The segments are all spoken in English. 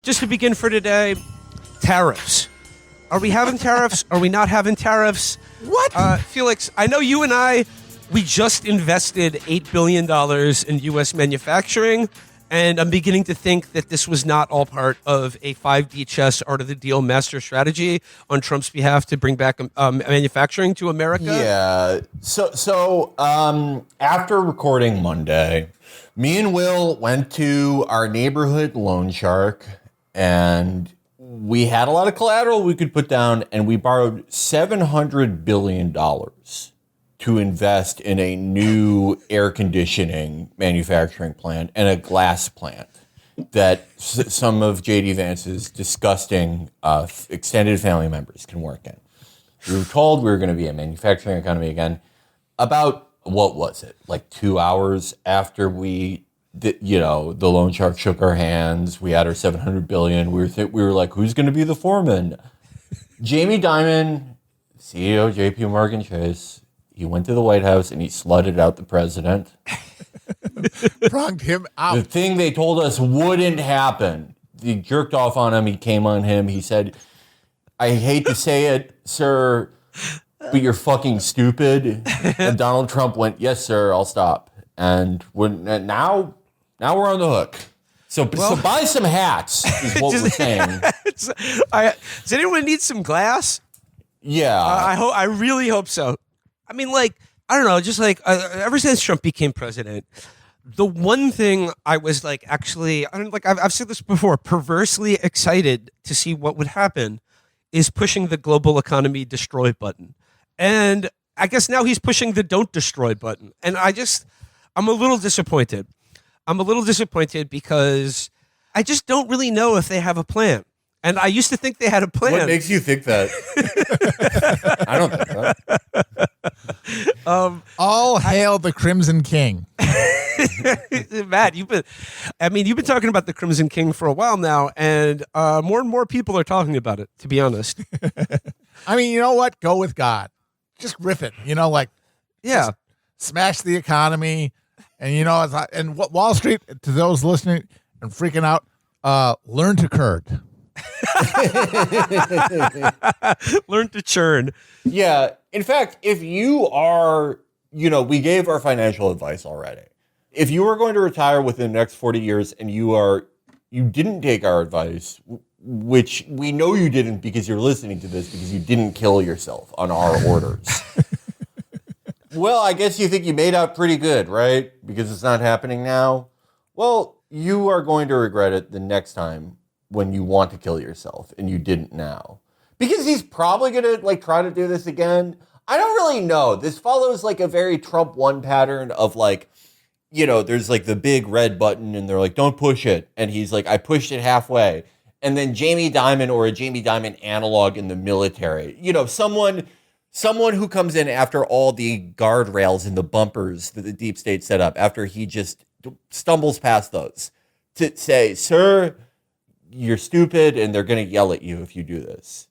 Just to begin for today, tariffs. Are we having tariffs? Are we not having tariffs? What? Felix, I know you and I, we just invested $8 billion in U.S. manufacturing, and I'm beginning to think that this was not all part of a 5D chess art of the deal master strategy on Trump's behalf to bring back manufacturing to America. Yeah. So after recording Monday, me and Will went to our neighborhood loan shark, and we had a lot of collateral we could put down, and we borrowed $700 billion to invest in a new air conditioning manufacturing plant and a glass plant that some of J.D. Vance's disgusting extended family members can work in. We were told we were going to be a manufacturing economy again. About, what was it, like 2 hours after the loan shark shook our hands, we had our $700 billion. We were like, who's going to be the foreman? Jamie Dimon, CEO of J.P. Morgan Chase, he went to the White House and he slutted out the president. Pronged him out. The thing they told us wouldn't happen. He jerked off on him. He came on him. He said, I hate to say it, sir, but you're fucking stupid. And Donald Trump went, yes, sir, I'll stop. And now we're on the hook. So buy some hats is what we're saying. Does anyone need some glass? Yeah. I really hope so. I mean, like, I don't know, just like ever since Trump became president, the one thing I was like, actually, I've said this before, perversely excited to see what would happen is pushing the global economy destroy button. And I guess now he's pushing the don't destroy button. And I'm a little disappointed. I'm a little disappointed because I just don't really know if they have a plan. And I used to think they had a plan. What makes you think that? I don't think that. All hail the Crimson King. Matt, you've been talking about the Crimson King for a while now, and more and more people are talking about it, to be honest. I mean, you know what? Go with God. Just riff it. Yeah. Smash the economy. And what Wall Street, to those listening and freaking out, learn to curd. Learn to churn. Yeah. In fact, if you are, we gave our financial advice already. If you are going to retire within the next 40 years and you didn't take our advice, which we know you didn't because you're listening to this because you didn't kill yourself on our orders. Well, I guess you think you made out pretty good, right? Because it's not happening now. Well, you are going to regret it the next time when you want to kill yourself and you didn't now. Because he's probably going to try to do this again. I don't really know. This follows a very Trump 1 pattern of there's the big red button and they're like, don't push it. And he's like, I pushed it halfway. And then Jamie Dimon or a Jamie Dimon analog in the military, someone who comes in after all the guardrails and the bumpers that the deep state set up, after he just stumbles past those, to say, sir, you're stupid and they're going to yell at you if you do this.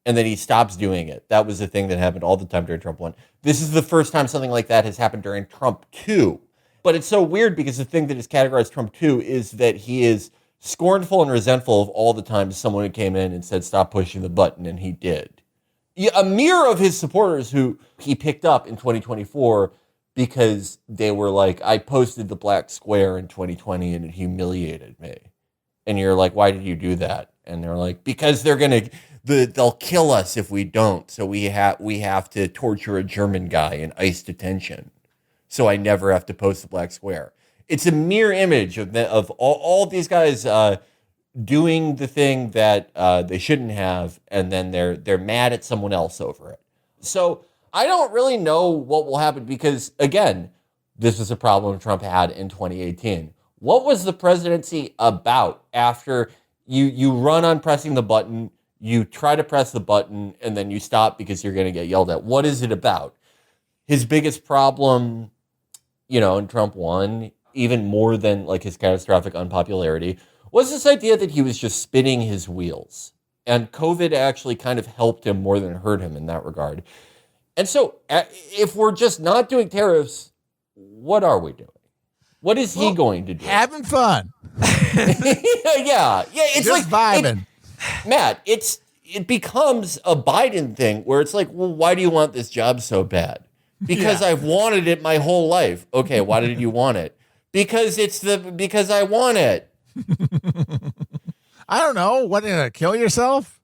And then he stops doing it. That was the thing that happened all the time during Trump 1. This is the first time something like that has happened during Trump 2. But it's so weird because the thing that has categorized Trump 2 is that he is scornful and resentful of all the times someone who came in and said, stop pushing the button, and he did. A mirror of his supporters who he picked up in 2024 because they were like, I posted the black square in 2020 and it humiliated me. And you're like, why did you do that? And they're like, because they'll kill us if we don't. So we have to torture a German guy in ICE detention. So I never have to post the black square. It's a mirror image of all these guys doing the thing that they shouldn't have, and then they're mad at someone else over it. So I don't really know what will happen because, again, this is a problem Trump had in 2018. What was the presidency about after you run on pressing the button, you try to press the button, and then you stop because you're going to get yelled at? What is it about? His biggest problem, in Trump 1, even more than his catastrophic unpopularity, was this idea that he was just spinning his wheels. And COVID actually kind of helped him more than hurt him in that regard. And so if we're just not doing tariffs, what are we doing? What is he going to do? Having fun. yeah. It's Just like vibing. Matt, it becomes a Biden thing where it's like, well, why do you want this job so bad? Because I've wanted it my whole life. Okay, why did you want it? Because I want it. I don't know. What, kill yourself?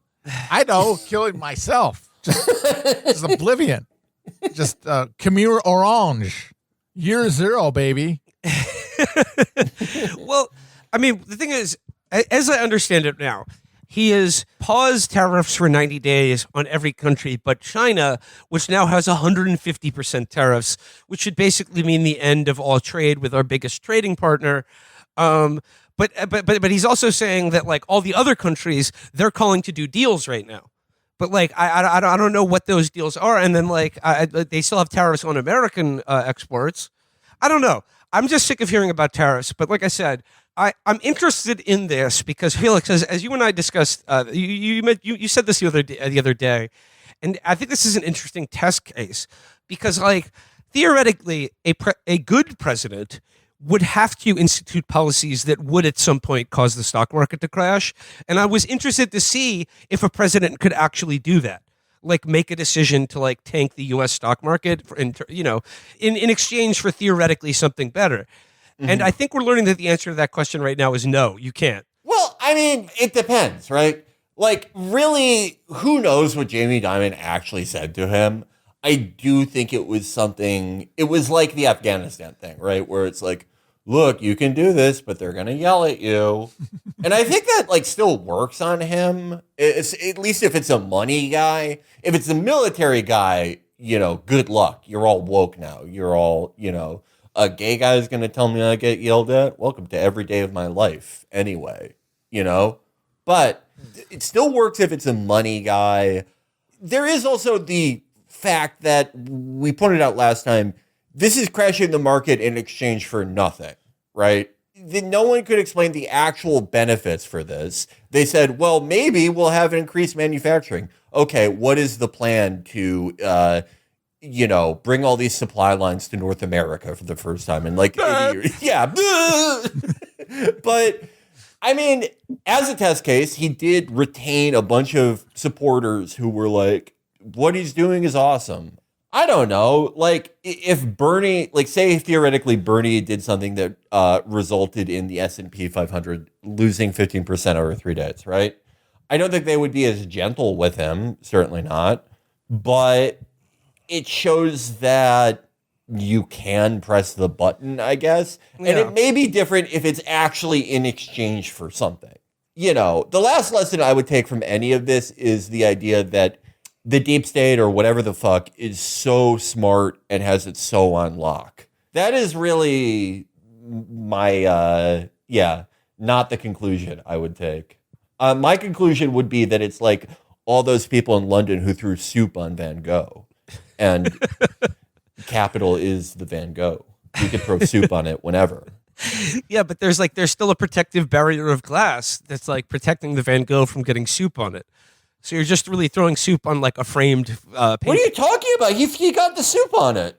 I know, killing myself. Just oblivion. Just Khmer Orange. Year 0, baby. Well, I mean, the thing is, as I understand it now, he has paused tariffs for 90 days on every country but China, which now has 150% tariffs, which should basically mean the end of all trade with our biggest trading partner. But he's also saying that like all the other countries, they're calling to do deals right now. But like I don't know what those deals are, and then like they still have tariffs on American exports. I don't know. I'm just sick of hearing about tariffs. But like I said, I'm interested in this because Felix, as you and I discussed, you said this the other day, and I think this is an interesting test case because like theoretically, a good president would have to institute policies that would at some point cause the stock market to crash. And I was interested to see if a president could actually do that, like make a decision to like tank the U.S. stock market, in exchange for theoretically something better. Mm-hmm. And I think we're learning that the answer to that question right now is no, you can't. Well, I mean, it depends, right? Like, really, who knows what Jamie Dimon actually said to him? I do think it was like the Afghanistan thing, right? Where it's like, look, you can do this, but they're going to yell at you. And I think that like still works on him. It's, at least if it's a money guy. If it's a military guy, good luck. You're all woke now. You're all, a gay guy is going to tell me I get yelled at. Welcome to every day of my life anyway, But it still works if it's a money guy. There is also the fact that we pointed out last time, this is crashing the market in exchange for nothing, right? No one could explain the actual benefits for this. They said, well, maybe we'll have increased manufacturing. Okay, what is the plan to, bring all these supply lines to North America for the first time in like 80 years? Yeah. But, I mean, as a test case, he did retain a bunch of supporters who were like, what he's doing is awesome. I don't know. Like, if Bernie, like, say theoretically Bernie did something that resulted in the S&P 500 losing 15% over 3 days, right? I don't think they would be as gentle with him. Certainly not. But it shows that you can press the button, I guess. Yeah. And it may be different if it's actually in exchange for something. The last lesson I would take from any of this is the idea that the deep state or whatever the fuck is so smart and has it so on lock. That is really my, not the conclusion I would take. My conclusion would be that it's like all those people in London who threw soup on Van Gogh, and capital is the Van Gogh. You could throw soup on it whenever. Yeah, but there's still a protective barrier of glass that's like protecting the Van Gogh from getting soup on it. So you're just really throwing soup on like a framed painting. What are you talking about? He got the soup on it.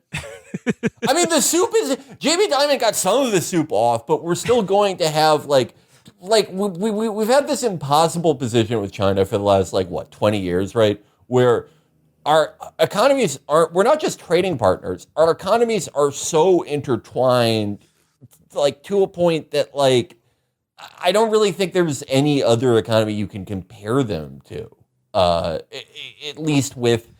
I mean, the soup is... Jamie Dimon got some of the soup off, but we're still going to have we've had this impossible position with China for the last 20 years, right? Where our economies we're not just trading partners. Our economies are so intertwined, to a point that I don't really think there's any other economy you can compare them to. At least with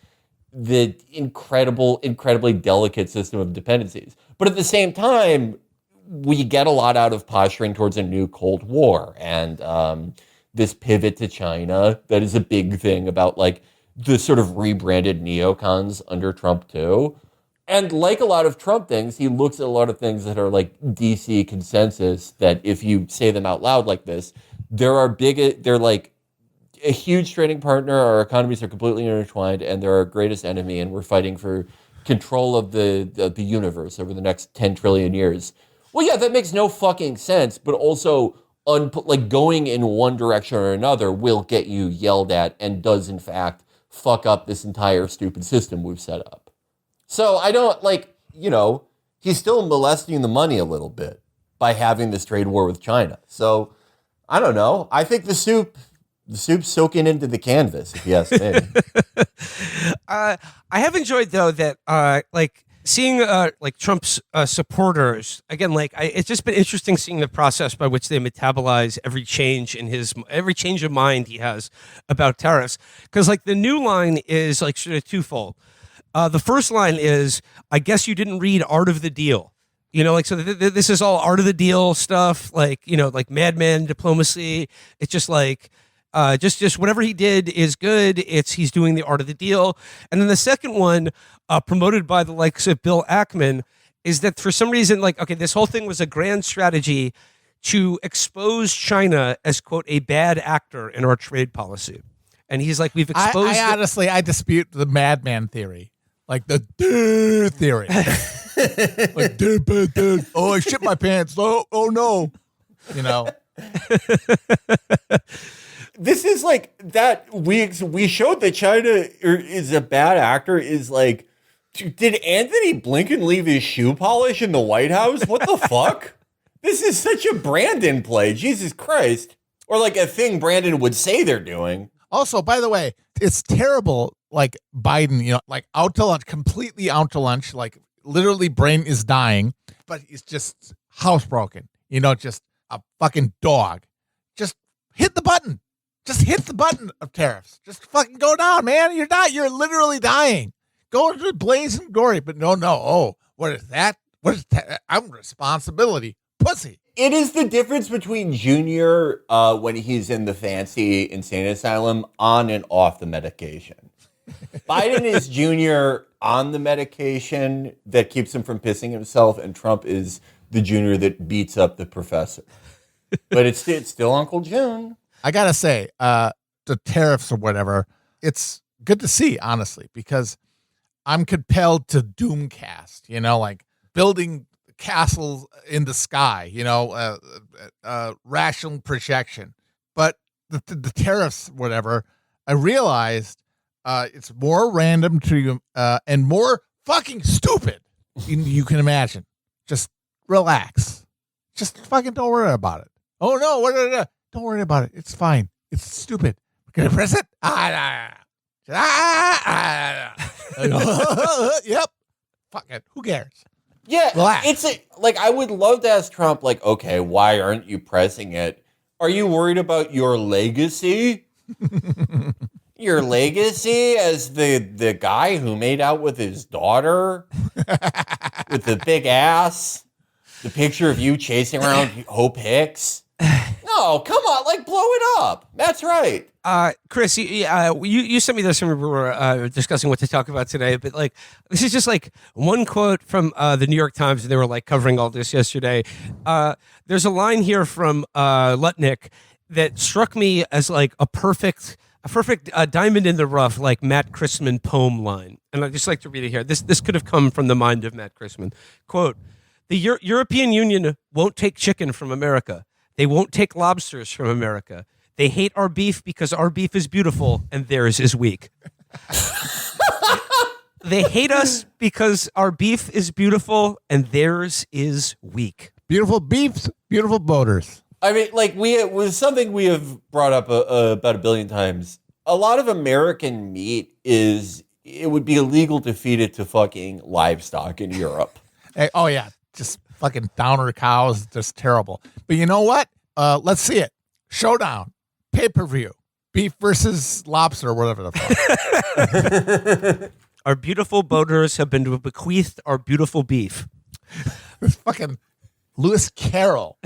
the incredibly delicate system of dependencies. But at the same time, we get a lot out of posturing towards a new Cold War and this pivot to China. That is a big thing about the sort of rebranded neocons under Trump too. And like a lot of Trump things, he looks at a lot of things that are DC consensus that if you say them out loud like this, they're a huge trading partner. Our economies are completely intertwined, and they're our greatest enemy, and we're fighting for control of the universe over the next 10 trillion years. Well, yeah, that makes no fucking sense, but also going in one direction or another will get you yelled at and does, in fact, fuck up this entire stupid system we've set up. So I don't, he's still molesting the money a little bit. by having this trade war with China. So I don't know. I think the soup's soaking into the canvas, if you ask me. I have enjoyed though that like seeing like Trump's supporters again. Like it's just been interesting seeing the process by which they metabolize every change of mind he has about tariffs. Because like the new line is like sort of twofold. The first line is, "I guess you didn't read Art of the Deal." You know, like, so this is all Art of the Deal stuff, like, you know, like madman diplomacy. It's just like, just whatever he did is good. He's doing the Art of the Deal. And then the second one, promoted by the likes of Bill Ackman, is that for some reason, like, okay, this whole thing was a grand strategy to expose China as, quote, a bad actor in our trade policy. And he's like, we've exposed. I honestly, I dispute the madman theory, like the dude theory. Like, dude. Oh, I shit my pants. Oh no. You know. This is like that we showed that China is a bad actor is like, did Anthony Blinken leave his shoe polish in the White House? What the fuck? This is such a Brandon play. Jesus Christ. Or like a thing Brandon would say they're doing. Also, by the way, it's terrible. Like Biden, you know, like out to lunch, completely out to lunch, like literally brain is dying, but he's just housebroken, you know, just a fucking dog. Just hit the button. Just hit the button of tariffs. Just fucking go down, man. You're not. You're literally dying. Go into blazing glory. But no. Oh, what is that? What is that? I'm responsibility. Pussy. It is the difference between Junior when he's in the fancy insane asylum on and off the medication. Biden is Junior on the medication that keeps him from pissing himself, and Trump is the Junior that beats up the professor. But it's still Uncle June. I gotta say, the tariffs or whatever, it's good to see, honestly, because I'm compelled to doomcast, you know, like building castles in the sky, you know, rational projection. But the tariffs, whatever, I realized it's more random to you and more fucking stupid you can imagine. Just relax. Just fucking don't worry about it. Oh no, don't worry about it. It's fine. It's stupid. We're gonna press it. Yep. Fuck it. Who cares? Yeah, relax. It's like I would love to ask Trump, like, okay, why aren't you pressing it? Are you worried about your legacy? Your legacy as the guy who made out with his daughter with the big ass, the picture of you chasing around Hope Hicks. No, come on, like blow it up. That's right. Chris, you sent me this when we were discussing what to talk about today, but like this is just like one quote from the New York Times, and they were like covering all this yesterday. There's a line here from Lutnick that struck me as like a perfect diamond in the rough, like Matt Christman poem line, and I'd just like to read it here. This could have come from the mind of Matt Christman. Quote: "The European Union won't take chicken from America. They won't take lobsters from America. They hate our beef because our beef is beautiful and theirs is weak." They hate us because our beef is beautiful and theirs is weak. Beautiful beefs, beautiful boaters. I mean, like it was something we have brought up about 1 billion times. A lot of American meat it would be illegal to feed it to fucking livestock in Europe. Hey, oh yeah, just fucking downer cows, just terrible. But you know what? Let's see it. Showdown, pay-per-view, beef versus lobster, or whatever the fuck. Our beautiful boaters have been bequeathed our beautiful beef. Fucking Lewis Carroll.